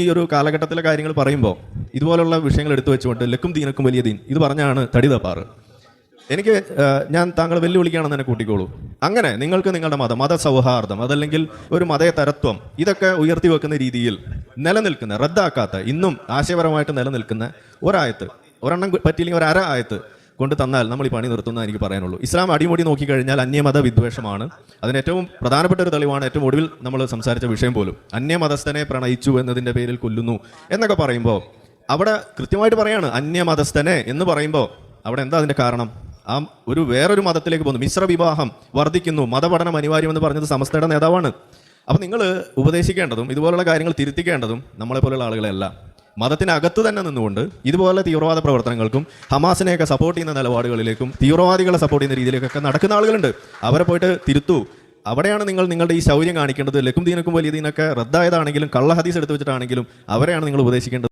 ഈ ഒരു കാലഘട്ടത്തിലെ കാര്യങ്ങൾ പറയുമ്പോൾ ഇതുപോലുള്ള വിഷയങ്ങൾ എടുത്തു വെച്ചുകൊണ്ട് ലക്കും ദീനക്കും വലിയ ദീൻ ഇത് പറഞ്ഞാണ് തടി തപ്പാറ്. എനിക്ക് ഞാൻ താങ്കൾ വെല്ലുവിളിക്കുകയാണെന്ന് തന്നെ കൂട്ടിക്കോളൂ. അങ്ങനെ നിങ്ങൾക്ക് നിങ്ങളുടെ മതസൗഹാർദ്ദം അതല്ലെങ്കിൽ ഒരു മതേതരത്വം ഇതൊക്കെ ഉയർത്തി വെക്കുന്ന രീതിയിൽ നിലനിൽക്കുന്ന റദ്ദാക്കാത്ത ഇന്നും ആശയപരമായിട്ട് നിലനിൽക്കുന്ന ഒരായത്ത് ഒരെണ്ണം പറ്റിയില്ലെങ്കിൽ ഒരു ആയത്ത് കൊണ്ട് തന്നാൽ നമ്മൾ ഈ പണി നിർത്തുന്ന എനിക്ക് പറയാനുള്ളൂ. ഇസ്ലാം അടിമുടി നോക്കിക്കഴിഞ്ഞാൽ അന്യമത വിദ്വേഷമാണ്. അതിന് ഏറ്റവും പ്രധാനപ്പെട്ട ഒരു തെളിവാണ് ഏറ്റവും ഒടുവിൽ നമ്മൾ സംസാരിച്ച വിഷയം പോലും. അന്യമതസ്ഥനെ പ്രണയിച്ചു എന്നതിൻ്റെ പേരിൽ കൊല്ലുന്നു എന്നൊക്കെ പറയുമ്പോൾ അവിടെ കൃത്യമായിട്ട് പറയാണ് അന്യമതസ്ഥനെ എന്ന് പറയുമ്പോൾ അവിടെ എന്താ അതിൻ്റെ കാരണം? ആ ഒരു വേറൊരു മതത്തിലേക്ക് പോകുന്നു. മിശ്ര വിവാഹം വർദ്ധിക്കുന്നു, മതപഠനം അനിവാര്യമെന്ന് പറഞ്ഞത് സമസ്തയുടെ നേതാവാണ്. അപ്പം നിങ്ങൾ ഉപദേശിക്കേണ്ടതും ഇതുപോലുള്ള കാര്യങ്ങൾ തിരുത്തിക്കേണ്ടതും നമ്മളെപ്പോലുള്ള ആളുകളെയല്ല, മതത്തിനകത്ത് തന്നെ നിന്നുകൊണ്ട് ഇതുപോലെ തീവ്രവാദ പ്രവർത്തനങ്ങൾക്കും ഹമാസിനെയൊക്കെ സപ്പോർട്ട് ചെയ്യുന്ന നിലപാടുകളിലേക്കും തീവ്രവാദികളെ സപ്പോർട്ട് ചെയ്യുന്ന രീതിയിലേക്കൊക്കെ നടക്കുന്ന ആളുകളുണ്ട്. അവരെ പോയിട്ട് തിരുത്തൂ. അവിടെയാണ് നിങ്ങൾ നിങ്ങളുടെ ഈ ശൗര്യം കാണിക്കേണ്ടത്. ലക്കും ദീനക്കും വലിയ ദീനൊക്കെ റദ്ദായതാണെങ്കിലും കള്ള ഹദീസ് എടുത്തു വെച്ചിട്ടാണെങ്കിലും അവരെയാണ് നിങ്ങൾ ഉപദേശിക്കേണ്ടത്.